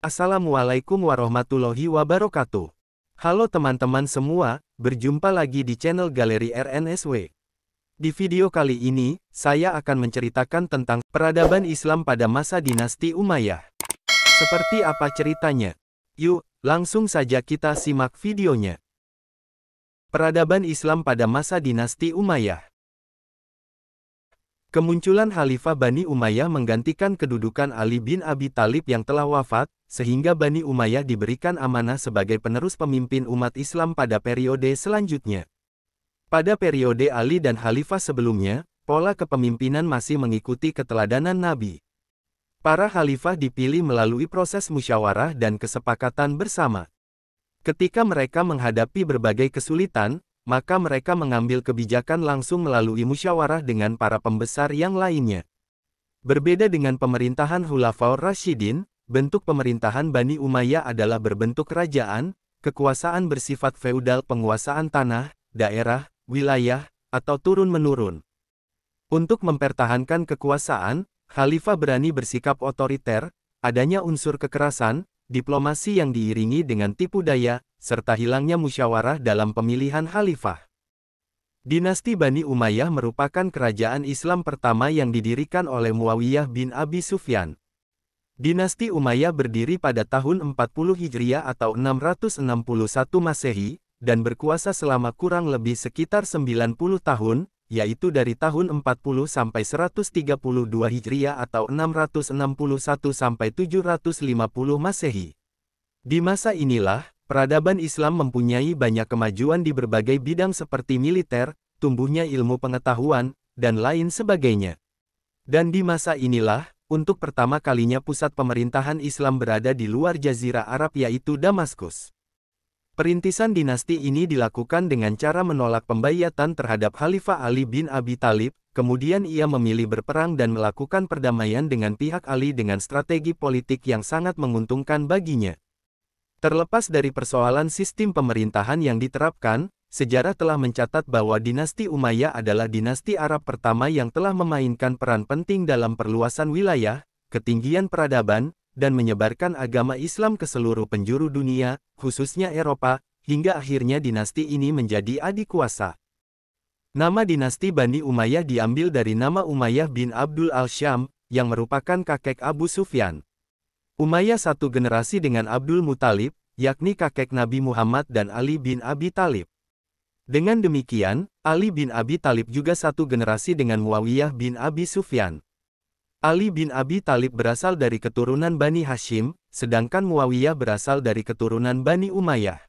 Assalamualaikum warahmatullahi wabarakatuh. Halo teman-teman semua, berjumpa lagi di channel Galeri RNSW. Di video kali ini, saya akan menceritakan tentang peradaban Islam pada masa dinasti Umayyah. Seperti apa ceritanya? Yuk, langsung saja kita simak videonya. Peradaban Islam pada masa dinasti Umayyah. Kemunculan Khalifah Bani Umayyah menggantikan kedudukan Ali bin Abi Thalib yang telah wafat, sehingga Bani Umayyah diberikan amanah sebagai penerus pemimpin umat Islam pada periode selanjutnya. Pada periode Ali dan Khalifah sebelumnya, pola kepemimpinan masih mengikuti keteladanan Nabi. Para Khalifah dipilih melalui proses musyawarah dan kesepakatan bersama. Ketika mereka menghadapi berbagai kesulitan, maka mereka mengambil kebijakan langsung melalui musyawarah dengan para pembesar yang lainnya. Berbeda dengan pemerintahan Khulafaur Rasyidin, bentuk pemerintahan Bani Umayyah adalah berbentuk kerajaan, kekuasaan bersifat feudal, penguasaan tanah, daerah, wilayah, atau turun-menurun. Untuk mempertahankan kekuasaan, Khalifah berani bersikap otoriter, adanya unsur kekerasan, diplomasi yang diiringi dengan tipu daya, serta hilangnya musyawarah dalam pemilihan khalifah. Dinasti Bani Umayyah merupakan kerajaan Islam pertama yang didirikan oleh Muawiyah bin Abi Sufyan. Dinasti Umayyah berdiri pada tahun 40 Hijriah atau 661 Masehi, dan berkuasa selama kurang lebih sekitar 90 tahun, yaitu dari tahun 40 sampai 132 Hijriah atau 661 sampai 750 Masehi. Di masa inilah, peradaban Islam mempunyai banyak kemajuan di berbagai bidang seperti militer, tumbuhnya ilmu pengetahuan, dan lain sebagainya. Dan di masa inilah, untuk pertama kalinya pusat pemerintahan Islam berada di luar Jazirah Arab yaitu Damaskus. Perintisan dinasti ini dilakukan dengan cara menolak pembayatan terhadap Khalifah Ali bin Abi Thalib, kemudian ia memilih berperang dan melakukan perdamaian dengan pihak Ali dengan strategi politik yang sangat menguntungkan baginya. Terlepas dari persoalan sistem pemerintahan yang diterapkan, sejarah telah mencatat bahwa dinasti Umayyah adalah dinasti Arab pertama yang telah memainkan peran penting dalam perluasan wilayah, ketinggian peradaban, dan menyebarkan agama Islam ke seluruh penjuru dunia, khususnya Eropa, hingga akhirnya dinasti ini menjadi adikuasa. Nama dinasti Bani Umayyah diambil dari nama Umayyah bin Abdul al-Syam, yang merupakan kakek Abu Sufyan. Umayyah satu generasi dengan Abdul Muthalib, yakni kakek Nabi Muhammad dan Ali bin Abi Thalib. Dengan demikian, Ali bin Abi Thalib juga satu generasi dengan Muawiyah bin Abi Sufyan. Ali bin Abi Thalib berasal dari keturunan Bani Hashim, sedangkan Muawiyah berasal dari keturunan Bani Umayyah.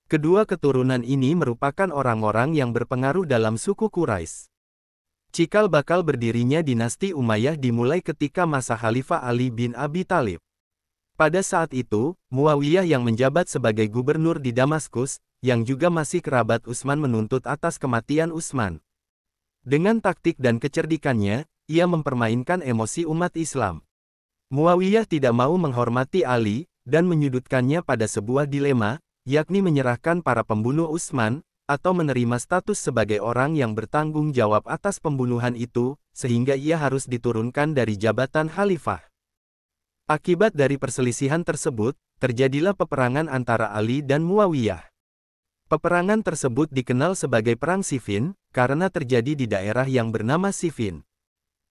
Kedua keturunan ini merupakan orang-orang yang berpengaruh dalam suku Quraisy. Cikal bakal berdirinya dinasti Umayyah dimulai ketika masa Khalifah Ali bin Abi Thalib. Pada saat itu, Muawiyah yang menjabat sebagai gubernur di Damaskus, yang juga masih kerabat Utsman menuntut atas kematian Utsman. Dengan taktik dan kecerdikannya, ia mempermainkan emosi umat Islam. Muawiyah tidak mau menghormati Ali, dan menyudutkannya pada sebuah dilema, yakni menyerahkan para pembunuh Utsman, atau menerima status sebagai orang yang bertanggung jawab atas pembunuhan itu, sehingga ia harus diturunkan dari jabatan khalifah. Akibat dari perselisihan tersebut, terjadilah peperangan antara Ali dan Muawiyah. Peperangan tersebut dikenal sebagai Perang Siffin, karena terjadi di daerah yang bernama Siffin.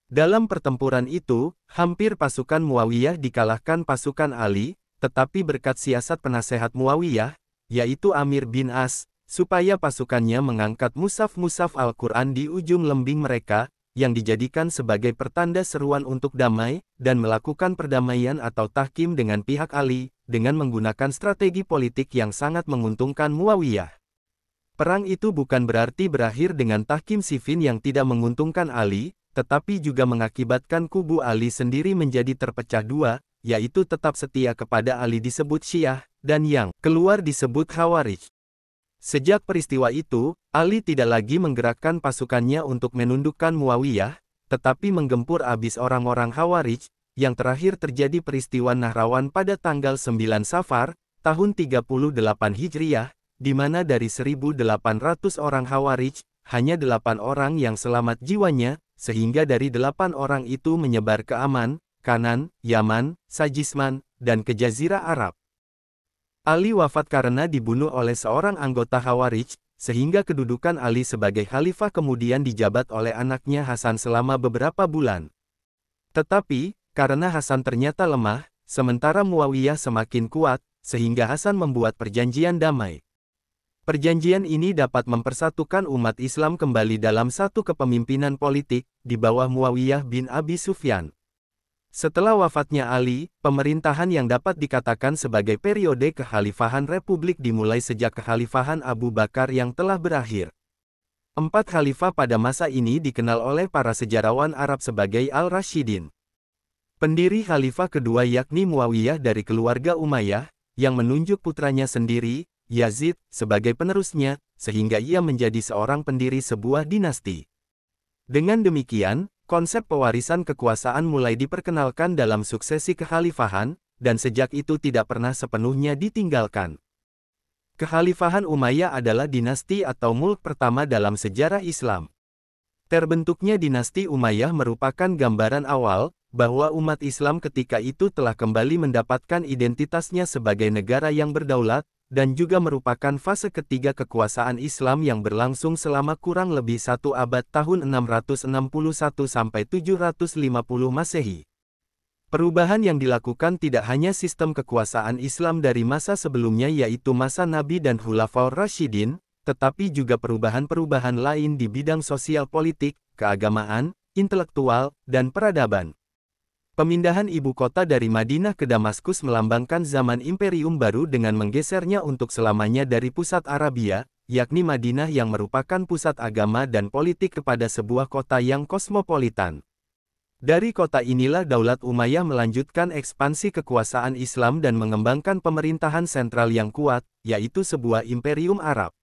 Dalam pertempuran itu, hampir pasukan Muawiyah dikalahkan pasukan Ali, tetapi berkat siasat penasehat Muawiyah, yaitu Amir bin As, supaya pasukannya mengangkat mushaf-mushaf Al-Quran di ujung lembing mereka, yang dijadikan sebagai pertanda seruan untuk damai, dan melakukan perdamaian atau tahkim dengan pihak Ali, dengan menggunakan strategi politik yang sangat menguntungkan Muawiyah. Perang itu bukan berarti berakhir dengan tahkim Siffin yang tidak menguntungkan Ali, tetapi juga mengakibatkan kubu Ali sendiri menjadi terpecah dua, yaitu tetap setia kepada Ali disebut Syiah, dan yang keluar disebut Khawarij. Sejak peristiwa itu, Ali tidak lagi menggerakkan pasukannya untuk menundukkan Muawiyah, tetapi menggempur habis orang-orang Khawarij, yang terakhir terjadi peristiwa Nahrawan pada tanggal 9 Safar, tahun 38 Hijriah, di mana dari 1.800 orang Khawarij, hanya 8 orang yang selamat jiwanya, sehingga dari 8 orang itu menyebar ke Aman, Kanan, Yaman, Sajisman, dan ke Jazirah Arab. Ali wafat karena dibunuh oleh seorang anggota Khawarij, sehingga kedudukan Ali sebagai khalifah kemudian dijabat oleh anaknya Hasan selama beberapa bulan. Tetapi, karena Hasan ternyata lemah, sementara Muawiyah semakin kuat, sehingga Hasan membuat perjanjian damai. Perjanjian ini dapat mempersatukan umat Islam kembali dalam satu kepemimpinan politik, di bawah Muawiyah bin Abi Sufyan. Setelah wafatnya Ali, pemerintahan yang dapat dikatakan sebagai periode kekhalifahan Republik dimulai sejak kekhalifahan Abu Bakar yang telah berakhir. 4 khalifah pada masa ini dikenal oleh para sejarawan Arab sebagai Al-Rashidin. Pendiri khalifah kedua yakni Muawiyah dari keluarga Umayyah, yang menunjuk putranya sendiri, Yazid, sebagai penerusnya, sehingga ia menjadi seorang pendiri sebuah dinasti. Dengan demikian, konsep pewarisan kekuasaan mulai diperkenalkan dalam suksesi kekhalifahan, dan sejak itu tidak pernah sepenuhnya ditinggalkan. Kekhalifahan Umayyah adalah dinasti atau mulk pertama dalam sejarah Islam. Terbentuknya dinasti Umayyah merupakan gambaran awal, bahwa umat Islam ketika itu telah kembali mendapatkan identitasnya sebagai negara yang berdaulat, dan juga merupakan fase ketiga kekuasaan Islam yang berlangsung selama kurang lebih 1 abad tahun 661 sampai 750 Masehi. Perubahan yang dilakukan tidak hanya sistem kekuasaan Islam dari masa sebelumnya yaitu masa Nabi dan Khulafaur Rasyidin, tetapi juga perubahan-perubahan lain di bidang sosial politik, keagamaan, intelektual, dan peradaban. Pemindahan ibu kota dari Madinah ke Damaskus melambangkan zaman imperium baru dengan menggesernya untuk selamanya dari pusat Arabia, yakni Madinah yang merupakan pusat agama dan politik kepada sebuah kota yang kosmopolitan. Dari kota inilah Daulat Umayyah melanjutkan ekspansi kekuasaan Islam dan mengembangkan pemerintahan sentral yang kuat, yaitu sebuah imperium Arab.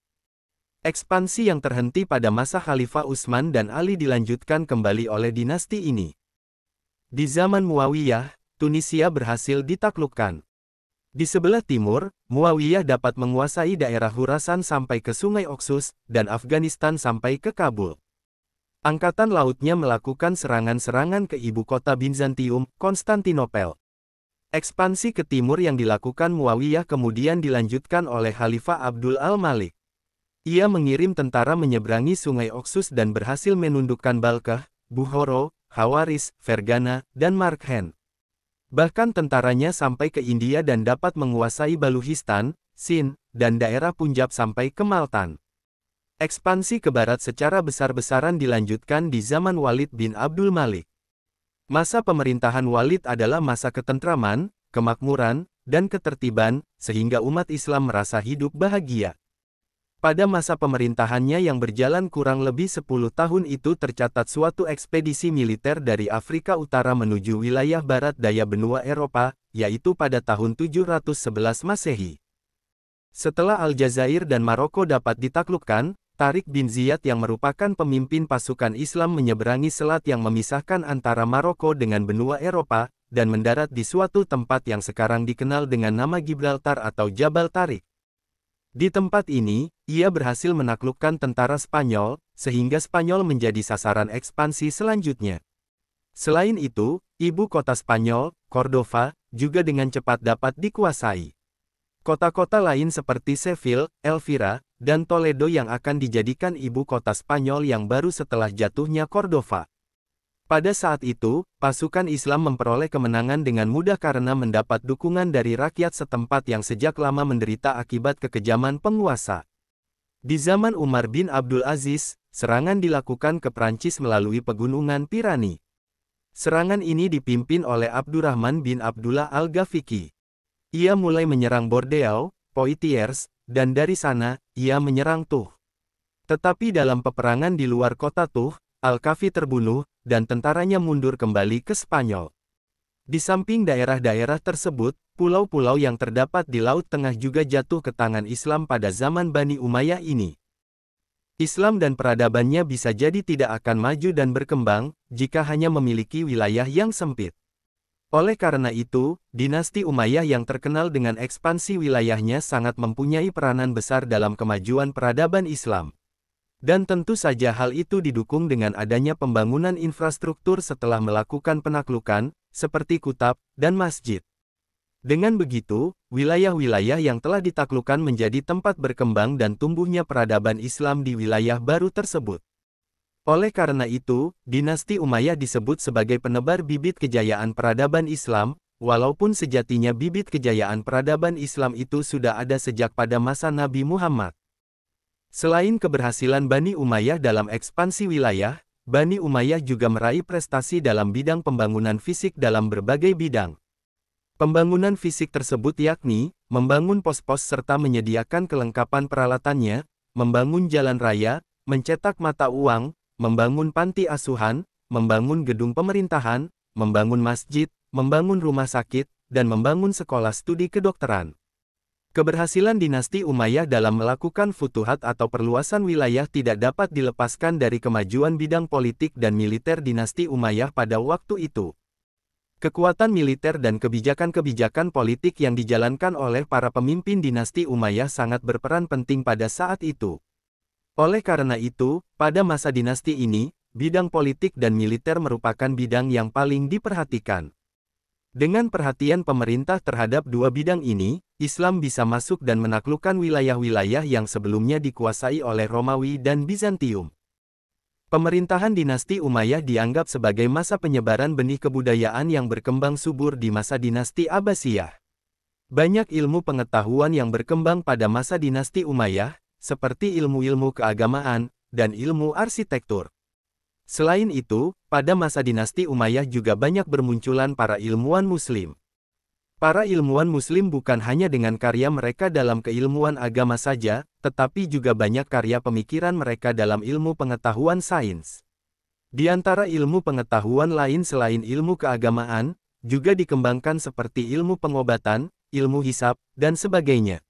Ekspansi yang terhenti pada masa Khalifah Utsman dan Ali dilanjutkan kembali oleh dinasti ini. Di zaman Muawiyah, Tunisia berhasil ditaklukkan. Di sebelah timur, Muawiyah dapat menguasai daerah Khurasan sampai ke Sungai Oxus, dan Afghanistan sampai ke Kabul. Angkatan lautnya melakukan serangan-serangan ke ibu kota Bizantium, Konstantinopel. Ekspansi ke timur yang dilakukan Muawiyah kemudian dilanjutkan oleh Khalifah Abdul al-Malik. Ia mengirim tentara menyeberangi Sungai Oxus dan berhasil menundukkan Balkah, Bukhara, Khawarizm, Fergana, dan Markhan. Bahkan tentaranya sampai ke India dan dapat menguasai Baluchistan, Sind, dan daerah Punjab sampai ke Maltan. Ekspansi ke barat secara besar-besaran dilanjutkan di zaman Walid bin Abdul Malik. Masa pemerintahan Walid adalah masa ketentraman, kemakmuran, dan ketertiban, sehingga umat Islam merasa hidup bahagia. Pada masa pemerintahannya yang berjalan kurang lebih 10 tahun itu tercatat suatu ekspedisi militer dari Afrika Utara menuju wilayah barat daya benua Eropa, yaitu pada tahun 711 Masehi. Setelah Aljazair dan Maroko dapat ditaklukkan, Tariq bin Ziyad yang merupakan pemimpin pasukan Islam menyeberangi selat yang memisahkan antara Maroko dengan benua Eropa, dan mendarat di suatu tempat yang sekarang dikenal dengan nama Gibraltar atau Jabal Tariq. Di tempat ini, ia berhasil menaklukkan tentara Spanyol, sehingga Spanyol menjadi sasaran ekspansi selanjutnya. Selain itu, ibu kota Spanyol, Cordova, juga dengan cepat dapat dikuasai. Kota-kota lain seperti Seville, Elvira, dan Toledo yang akan dijadikan ibu kota Spanyol yang baru setelah jatuhnya Cordova. Pada saat itu, pasukan Islam memperoleh kemenangan dengan mudah karena mendapat dukungan dari rakyat setempat yang sejak lama menderita akibat kekejaman penguasa. Di zaman Umar bin Abdul Aziz, serangan dilakukan ke Prancis melalui pegunungan Pirani. Serangan ini dipimpin oleh Abdurrahman bin Abdullah al-Ghafiqi. Ia mulai menyerang Bordeaux, Poitiers, dan dari sana, ia menyerang Tours. Tetapi dalam peperangan di luar kota Tours, Al-Kafi terbunuh, dan tentaranya mundur kembali ke Spanyol. Di samping daerah-daerah tersebut, pulau-pulau yang terdapat di Laut Tengah juga jatuh ke tangan Islam pada zaman Bani Umayyah ini. Islam dan peradabannya bisa jadi tidak akan maju dan berkembang, jika hanya memiliki wilayah yang sempit. Oleh karena itu, dinasti Umayyah yang terkenal dengan ekspansi wilayahnya sangat mempunyai peranan besar dalam kemajuan peradaban Islam. Dan tentu saja hal itu didukung dengan adanya pembangunan infrastruktur setelah melakukan penaklukan, seperti kutab, dan masjid. Dengan begitu, wilayah-wilayah yang telah ditaklukkan menjadi tempat berkembang dan tumbuhnya peradaban Islam di wilayah baru tersebut. Oleh karena itu, dinasti Umayyah disebut sebagai penebar bibit kejayaan peradaban Islam, walaupun sejatinya bibit kejayaan peradaban Islam itu sudah ada sejak pada masa Nabi Muhammad. Selain keberhasilan Bani Umayyah dalam ekspansi wilayah, Bani Umayyah juga meraih prestasi dalam bidang pembangunan fisik dalam berbagai bidang. Pembangunan fisik tersebut yakni, membangun pos-pos serta menyediakan kelengkapan peralatannya, membangun jalan raya, mencetak mata uang, membangun panti asuhan, membangun gedung pemerintahan, membangun masjid, membangun rumah sakit, dan membangun sekolah studi kedokteran. Keberhasilan dinasti Umayyah dalam melakukan futuhat atau perluasan wilayah tidak dapat dilepaskan dari kemajuan bidang politik dan militer dinasti Umayyah pada waktu itu. Kekuatan militer dan kebijakan-kebijakan politik yang dijalankan oleh para pemimpin dinasti Umayyah sangat berperan penting pada saat itu. Oleh karena itu, pada masa dinasti ini, bidang politik dan militer merupakan bidang yang paling diperhatikan. Dengan perhatian pemerintah terhadap dua bidang ini, Islam bisa masuk dan menaklukkan wilayah-wilayah yang sebelumnya dikuasai oleh Romawi dan Bizantium. Pemerintahan dinasti Umayyah dianggap sebagai masa penyebaran benih kebudayaan yang berkembang subur di masa dinasti Abbasiyah. Banyak ilmu pengetahuan yang berkembang pada masa dinasti Umayyah, seperti ilmu-ilmu keagamaan dan ilmu arsitektur. Selain itu, pada masa dinasti Umayyah juga banyak bermunculan para ilmuwan Muslim. Para ilmuwan Muslim bukan hanya dengan karya mereka dalam keilmuan agama saja, tetapi juga banyak karya pemikiran mereka dalam ilmu pengetahuan sains. Di antara ilmu pengetahuan lain selain ilmu keagamaan, juga dikembangkan seperti ilmu pengobatan, ilmu hisab, dan sebagainya.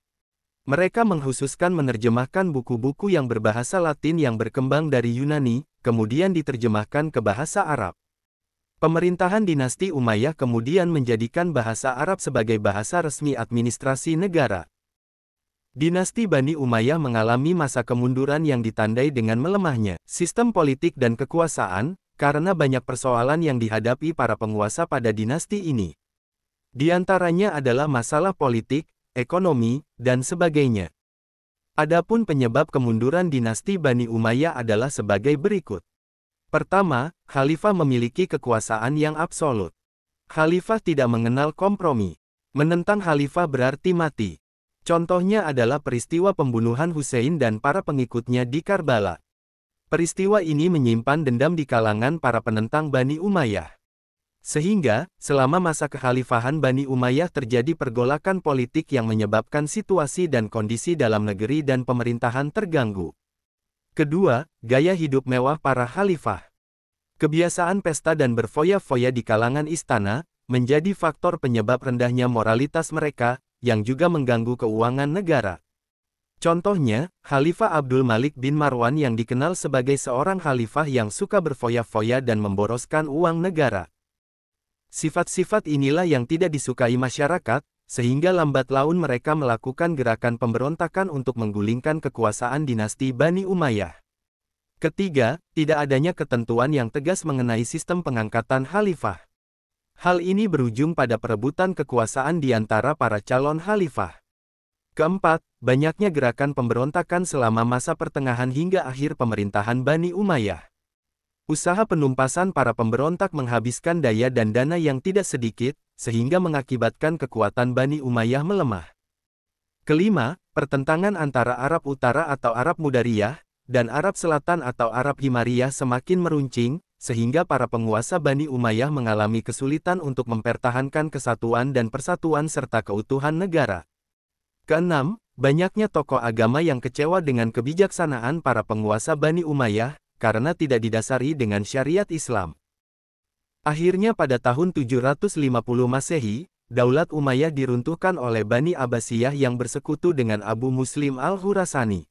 Mereka mengkhususkan menerjemahkan buku-buku yang berbahasa Latin yang berkembang dari Yunani, kemudian diterjemahkan ke bahasa Arab. Pemerintahan dinasti Umayyah kemudian menjadikan bahasa Arab sebagai bahasa resmi administrasi negara. Dinasti Bani Umayyah mengalami masa kemunduran yang ditandai dengan melemahnya sistem politik dan kekuasaan, karena banyak persoalan yang dihadapi para penguasa pada dinasti ini. Di antaranya adalah masalah politik, ekonomi, dan sebagainya. Adapun penyebab kemunduran dinasti Bani Umayyah adalah sebagai berikut. Pertama, khalifah memiliki kekuasaan yang absolut. Khalifah tidak mengenal kompromi. Menentang khalifah berarti mati. Contohnya adalah peristiwa pembunuhan Hussein dan para pengikutnya di Karbala. Peristiwa ini menyimpan dendam di kalangan para penentang Bani Umayyah. Sehingga, selama masa kekhalifahan Bani Umayyah terjadi pergolakan politik yang menyebabkan situasi dan kondisi dalam negeri dan pemerintahan terganggu. Kedua, gaya hidup mewah para khalifah. Kebiasaan pesta dan berfoya-foya di kalangan istana, menjadi faktor penyebab rendahnya moralitas mereka, yang juga mengganggu keuangan negara. Contohnya, Khalifah Abdul Malik bin Marwan yang dikenal sebagai seorang khalifah yang suka berfoya-foya dan memboroskan uang negara. Sifat-sifat inilah yang tidak disukai masyarakat, sehingga lambat laun mereka melakukan gerakan pemberontakan untuk menggulingkan kekuasaan dinasti Bani Umayyah. Ketiga, tidak adanya ketentuan yang tegas mengenai sistem pengangkatan khalifah. Hal ini berujung pada perebutan kekuasaan di antara para calon khalifah. Keempat, banyaknya gerakan pemberontakan selama masa pertengahan hingga akhir pemerintahan Bani Umayyah. Usaha penumpasan para pemberontak menghabiskan daya dan dana yang tidak sedikit, sehingga mengakibatkan kekuatan Bani Umayyah melemah. Kelima, pertentangan antara Arab Utara atau Arab Mudariyah, dan Arab Selatan atau Arab Himariyah semakin meruncing, sehingga para penguasa Bani Umayyah mengalami kesulitan untuk mempertahankan kesatuan dan persatuan serta keutuhan negara. Keenam, banyaknya tokoh agama yang kecewa dengan kebijaksanaan para penguasa Bani Umayyah, karena tidak didasari dengan syariat Islam. Akhirnya pada tahun 750 Masehi, Daulat Umayyah diruntuhkan oleh Bani Abbasiyah yang bersekutu dengan Abu Muslim al-Khurasani.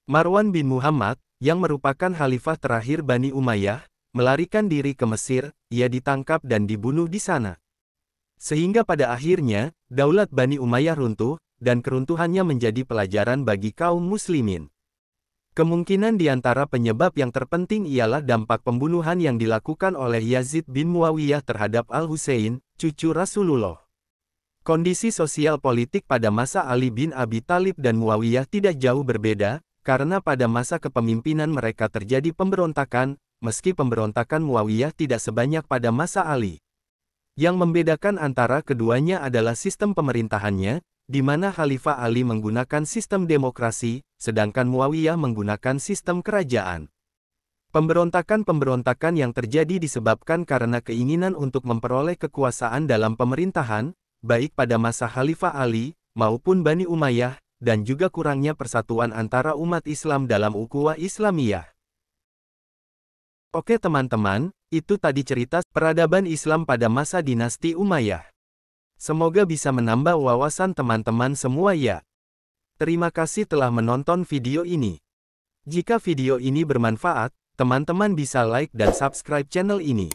Marwan bin Muhammad, yang merupakan khalifah terakhir Bani Umayyah, melarikan diri ke Mesir, ia ditangkap dan dibunuh di sana. Sehingga pada akhirnya, Daulat Bani Umayyah runtuh, dan keruntuhannya menjadi pelajaran bagi kaum muslimin. Kemungkinan di antara penyebab yang terpenting ialah dampak pembunuhan yang dilakukan oleh Yazid bin Muawiyah terhadap Al-Husain, cucu Rasulullah. Kondisi sosial politik pada masa Ali bin Abi Thalib dan Muawiyah tidak jauh berbeda, karena pada masa kepemimpinan mereka terjadi pemberontakan, meski pemberontakan Muawiyah tidak sebanyak pada masa Ali. Yang membedakan antara keduanya adalah sistem pemerintahannya, di mana Khalifah Ali menggunakan sistem demokrasi, sedangkan Muawiyah menggunakan sistem kerajaan. Pemberontakan-pemberontakan yang terjadi disebabkan karena keinginan untuk memperoleh kekuasaan dalam pemerintahan, baik pada masa Khalifah Ali, maupun Bani Umayyah, dan juga kurangnya persatuan antara umat Islam dalam ukhuwah Islamiyah. Oke teman-teman, itu tadi cerita peradaban Islam pada masa dinasti Umayyah. Semoga bisa menambah wawasan teman-teman semua ya. Terima kasih telah menonton video ini. Jika video ini bermanfaat, teman-teman bisa like dan subscribe channel ini.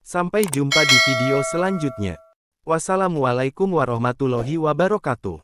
Sampai jumpa di video selanjutnya. Wassalamualaikum warahmatullahi wabarakatuh.